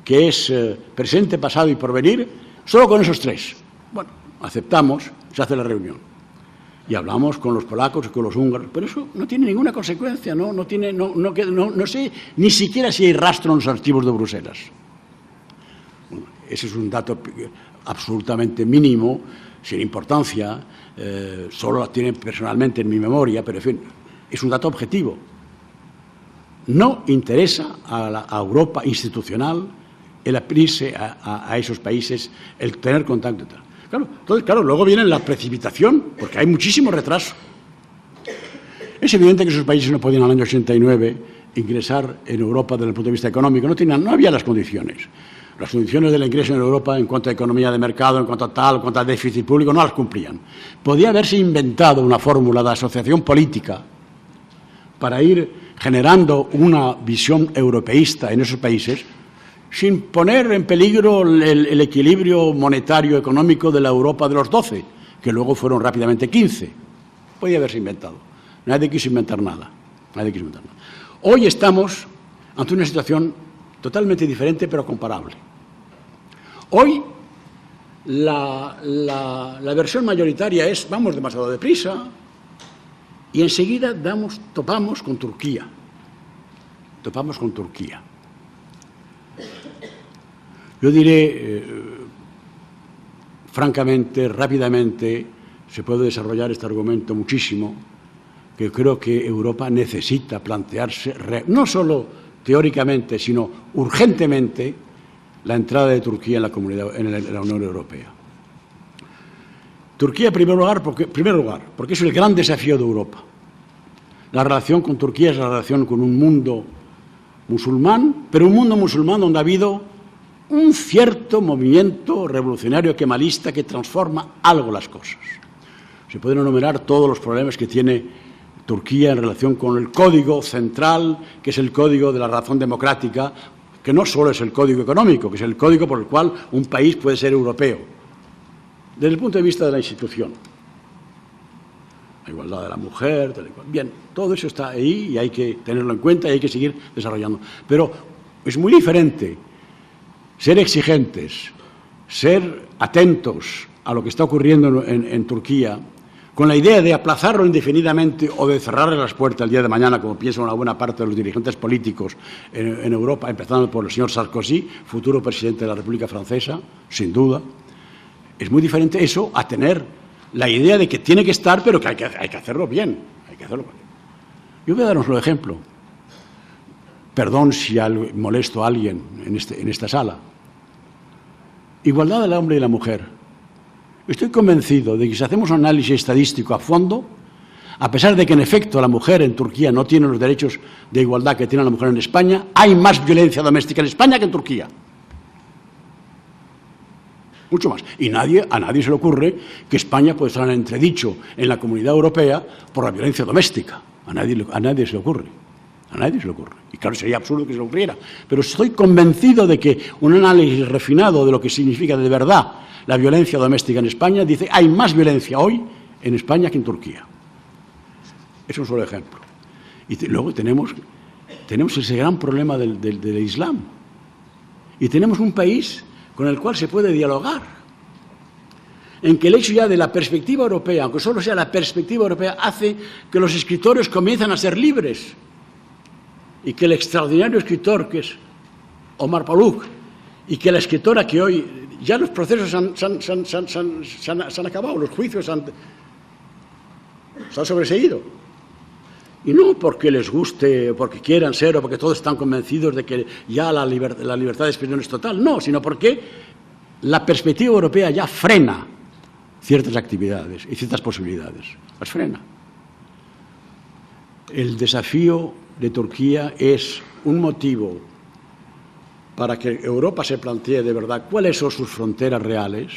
que es presente, pasado y porvenir, solo con esos 3. Bueno, aceptamos, se hace la reunión. Y hablamos con los polacos y con los húngaros, pero eso no tiene ninguna consecuencia, no sé ni siquiera si hay rastro en los archivos de Bruselas. Bueno, ese es un dato absolutamente mínimo, sin importancia, solo lo tiene personalmente en mi memoria, pero en fin, es un dato objetivo. No interesa a Europa institucional el abrirse a esos países, el tener contacto y tal. Entonces, luego viene la precipitación, porque hay muchísimo retraso. Es evidente que esos países no podían, al año 89, ingresar en Europa desde el punto de vista económico. No había las condiciones. Las condiciones del ingreso en Europa, en cuanto a economía de mercado, en cuanto a déficit público, no las cumplían. Podía haberse inventado una fórmula de asociación política para ir generando una visión europeísta en esos países, sin poner en peligro el equilibrio monetario económico de la Europa de los 12, que luego fueron rápidamente 15. Podía haberse inventado. Nadie quiso inventar nada. Hoy estamos ante una situación totalmente diferente, pero comparable. Hoy la versión mayoritaria es vamos demasiado deprisa y enseguida topamos con Turquía. Yo diré, francamente, rápidamente, se puede desarrollar este argumento muchísimo, que creo que Europa necesita plantearse, no solo teóricamente, sino urgentemente, la entrada de Turquía en la Unión Europea. Turquía, en primer lugar, porque es el gran desafío de Europa. La relación con Turquía es la relación con un mundo musulmán, pero un mundo musulmán donde ha habido un cierto movimiento revolucionario kemalista que transforma algo las cosas. Se pueden enumerar todos los problemas que tiene Turquía en relación con el código central, que es el código de la razón democrática, que no solo es el código económico, que es el código por el cual un país puede ser europeo, desde el punto de vista de la institución. La igualdad de la mujer, bien, todo eso está ahí y hay que tenerlo en cuenta y hay que seguir desarrollando. Pero es muy diferente ser exigentes, ser atentos a lo que está ocurriendo en Turquía, con la idea de aplazarlo indefinidamente o de cerrarle las puertas el día de mañana, como piensa una buena parte de los dirigentes políticos en Europa, empezando por el señor Sarkozy, futuro presidente de la República Francesa, sin duda. Es muy diferente eso a tener la idea de que tiene que estar, pero que hay que hacerlo bien. Yo voy a daros un ejemplo. Perdón si molesto a alguien en esta sala. Igualdad del hombre y la mujer. Estoy convencido de que si hacemos un análisis estadístico a fondo, a pesar de que en efecto la mujer en Turquía no tiene los derechos de igualdad que tiene la mujer en España, hay más violencia doméstica en España que en Turquía. Mucho más. Y a nadie se le ocurre que España puede estar en entredicho en la Comunidad Europea por la violencia doméstica. A nadie se le ocurre. Y claro, sería absurdo que se le ocurriera. Pero estoy convencido de que un análisis refinado de lo que significa de verdad la violencia doméstica en España dice hay más violencia hoy en España que en Turquía. Es un solo ejemplo. Y luego tenemos ese gran problema del Islam. Y tenemos un país con el cual se puede dialogar, en que el hecho ya de la perspectiva europea, aunque solo sea la perspectiva europea, hace que los escritores comiencen a ser libres y que el extraordinario escritor que es Omar Palouk y que la escritora que hoy ya los procesos se han acabado, los juicios se han sobreseído. Y no porque les guste, porque quieran ser, o porque todos están convencidos de que ya la libertad de expresión es total, no, sino porque la perspectiva europea ya frena ciertas actividades y ciertas posibilidades. Las frena. El desafío de Turquía es un motivo para que Europa se plantee de verdad cuáles son sus fronteras reales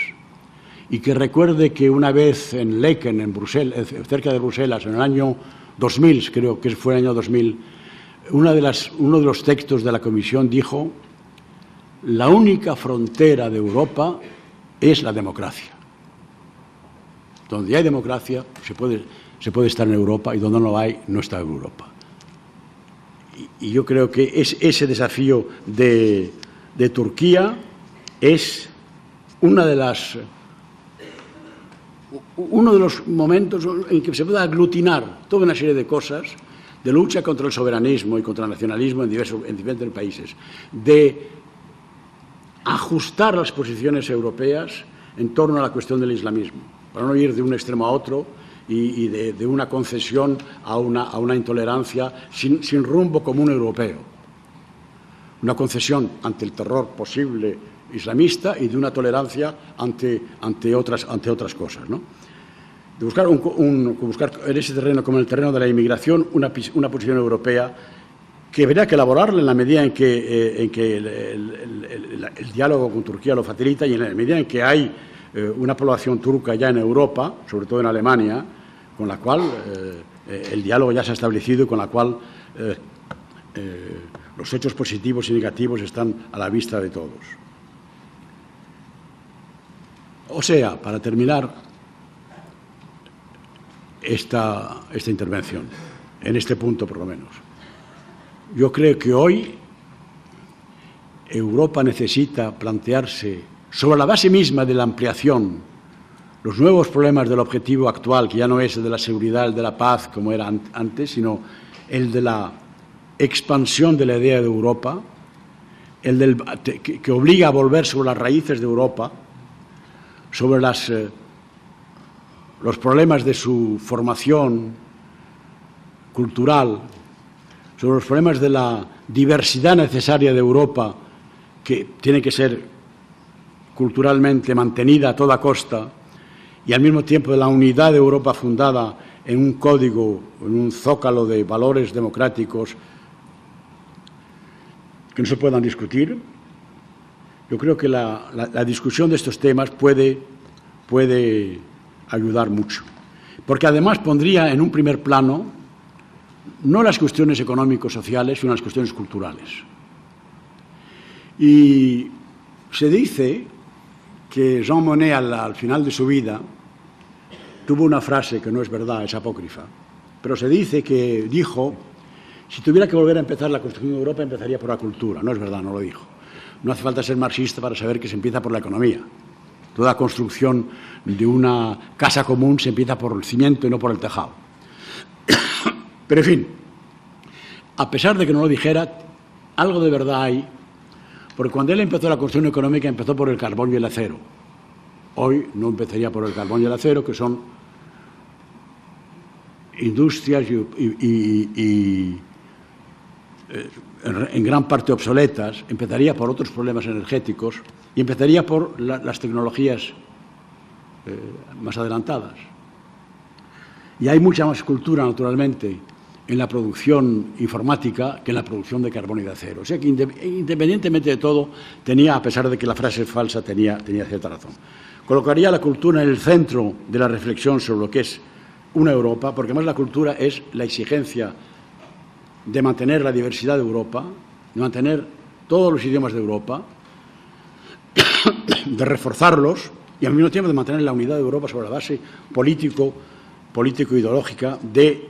y que recuerde que una vez en Laeken, en Bruselas, cerca de Bruselas, en el año 2000, creo que fue el año 2000, uno de los textos de la Comisión dijo: la única frontera de Europa es la democracia. Donde hay democracia se puede estar en Europa, y donde no hay, no está en Europa. Y yo creo que ese desafío de Turquía es uno de los momentos en que se puede aglutinar toda una serie de cosas de lucha contra el soberanismo y contra el nacionalismo en diferentes países, de ajustar las posiciones europeas en torno a la cuestión del islamismo, para no ir de un extremo a otro y de una concesión a una intolerancia sin rumbo común europeo. Una concesión ante el terror posible islamista y de una tolerancia ante otras cosas, ¿no? De buscar en ese terreno, como en el terreno de la inmigración, una posición europea que habría que elaborarla en la medida en que el diálogo con Turquía lo facilita, y en la medida en que hay una población turca ya en Europa, sobre todo en Alemania, con la cual el diálogo ya se ha establecido y con la cual los hechos positivos y negativos están a la vista de todos. O sea, para terminar esta intervención, en este punto por lo menos, yo creo que hoy Europa necesita plantearse, sobre la base misma de la ampliación, los nuevos problemas del objetivo actual, que ya no es el de la seguridad, el de la paz, como era antes, sino el de la expansión de la idea de Europa, que obliga a volver sobre las raíces de Europa, sobre los problemas de su formación cultural, sobre los problemas de la diversidad necesaria de Europa, que tiene que ser culturalmente mantenida a toda costa, y al mismo tiempo de la unidad de Europa fundada en un código, en un zócalo de valores democráticos que no se puedan discutir. Yo creo que la discusión de estos temas puede ayudar mucho, porque además pondría en un primer plano no las cuestiones económico-sociales, sino las cuestiones culturales. Y se dice que Jean Monnet, al final de su vida, tuvo una frase que no es verdad, es apócrifa, pero se dice que dijo: si tuviera que volver a empezar la construcción de Europa, empezaría por la cultura. No es verdad, no lo dijo. No hace falta ser marxista para saber que se empieza por la economía. Toda construcción de una casa común se empieza por el cimiento y no por el tejado. Pero, en fin, a pesar de que no lo dijera, algo de verdad hay, porque cuando él empezó la construcción económica, empezó por el carbón y el acero. Hoy no empezaría por el carbón y el acero, que son industrias en gran parte obsoletas. Empezaría por otros problemas energéticos y empezaría por las tecnologías más adelantadas. Y hay mucha más cultura, naturalmente, en la producción informática que en la producción de carbón y de acero. O sea que, independientemente de todo, a pesar de que la frase es falsa, tenía cierta razón. Colocaría la cultura en el centro de la reflexión sobre lo que es una Europa, porque además la cultura es la exigencia de mantener la diversidad de Europa, de mantener todos los idiomas de Europa, de reforzarlos y al mismo tiempo de mantener la unidad de Europa sobre la base político-ideológica de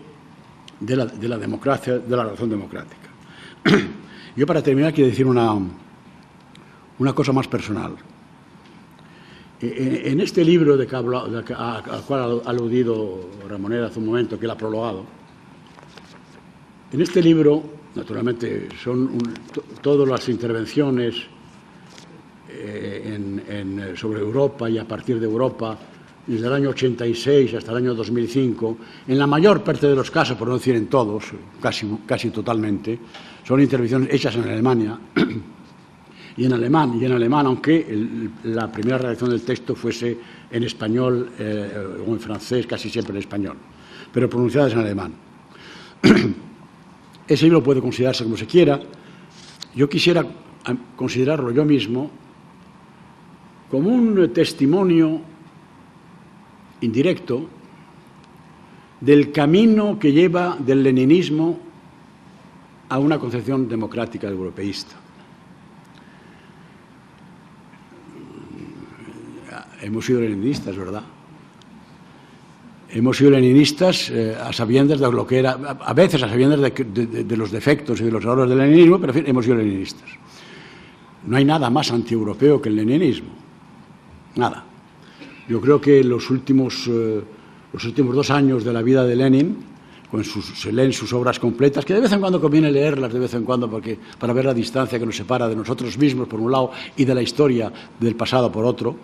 la democracia, de la razón democrática. Yo, para terminar, quiero decir una cosa más personal. En este libro al cual ha aludido Ramoneda hace un momento, que él ha prologado, en este libro, naturalmente, son todas las intervenciones sobre Europa y a partir de Europa, desde el año 86 hasta el año 2005, en la mayor parte de los casos, por no decir en todos, casi totalmente, son intervenciones hechas en Alemania, y en alemán, aunque la primera redacción del texto fuese en español o en francés, casi siempre en español, pero pronunciadas en alemán. Ese libro puede considerarse como se quiera. Yo quisiera considerarlo yo mismo como un testimonio indirecto del camino que lleva del leninismo a una concepción democrática europeísta. Hemos sido leninistas, ¿verdad? Hemos sido leninistas a sabiendas de lo que era, a veces a sabiendas de los defectos y de los errores del leninismo, pero en fin, hemos sido leninistas. No hay nada más antieuropeo que el leninismo. Nada. Yo creo que los últimos 2 años de la vida de Lenin, se leen sus obras completas, que de vez en cuando conviene leerlas, de vez en cuando, para ver la distancia que nos separa de nosotros mismos, por un lado, y de la historia del pasado, por otro.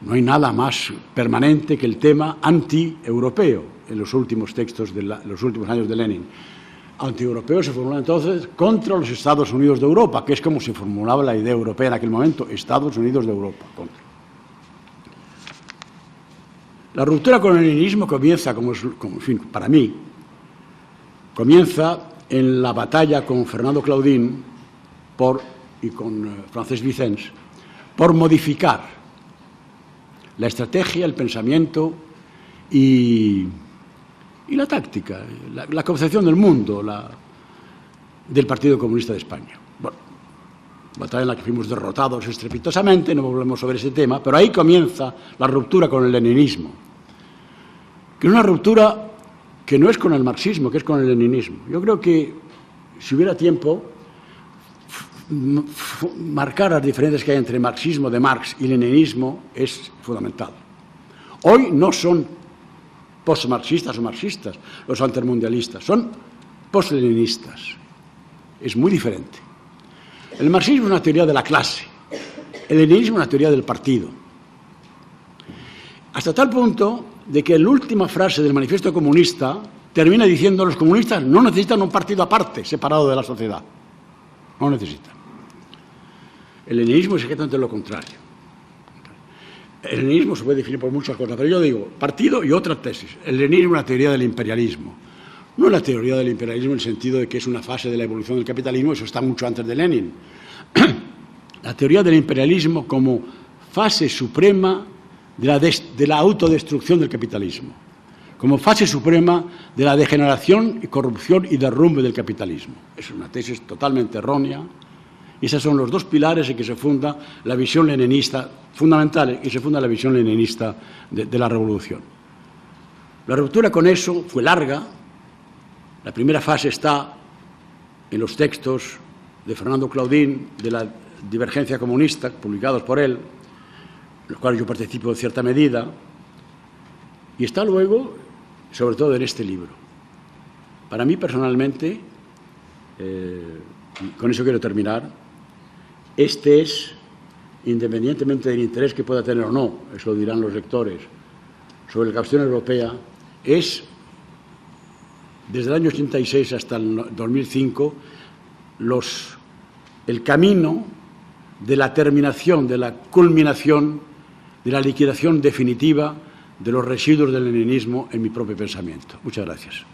No hay nada más permanente que el tema anti-europeo en los últimos textos de los últimos años de Lenin. Anti-europeo se formula entonces contra los Estados Unidos de Europa, que es como se formulaba la idea europea en aquel momento, Estados Unidos de Europa. Contra. La ruptura con el leninismo comienza, en fin, para mí, comienza en la batalla con Fernando Claudín y con Francesc Vicens por modificar la estrategia, el pensamiento y la táctica, la concepción del mundo del Partido Comunista de España. Bueno, batalla en la que fuimos derrotados estrepitosamente, no volvemos sobre ese tema, pero ahí comienza la ruptura con el leninismo, que es una ruptura que no es con el marxismo, que es con el leninismo. Yo creo que, si hubiera tiempo, marcar las diferencias que hay entre marxismo de Marx y leninismo es fundamental. Hoy no son postmarxistas o marxistas los altermundialistas, son postleninistas. Es muy diferente. El marxismo es una teoría de la clase, el leninismo es una teoría del partido. Hasta tal punto de que la última frase del manifiesto comunista termina diciendo que los comunistas no necesitan un partido aparte, separado de la sociedad. No necesitan. El leninismo es exactamente lo contrario. El leninismo se puede definir por muchas cosas, pero yo digo partido y otra tesis. El leninismo es una teoría del imperialismo. No es la teoría del imperialismo en el sentido de que es una fase de la evolución del capitalismo, eso está mucho antes de Lenin. La teoría del imperialismo como fase suprema de la autodestrucción del capitalismo, como fase suprema de la degeneración y corrupción y derrumbe del capitalismo. Es una tesis totalmente errónea. Y esos son los 2 pilares en que se funda la visión leninista, fundamentales, y se funda la visión leninista de la revolución. La ruptura con eso fue larga. La primera fase está en los textos de Fernando Claudín, de la Divergencia Comunista, publicados por él, en los cuales yo participo en cierta medida, y está luego, sobre todo en este libro. Para mí, personalmente, con eso quiero terminar, este es, independientemente del interés que pueda tener o no, eso lo dirán los lectores, sobre la cuestión europea, es, desde el año 86 hasta el 2005, el camino de la terminación, de la culminación, de la liquidación definitiva de los residuos del leninismo en mi propio pensamiento. Muchas gracias.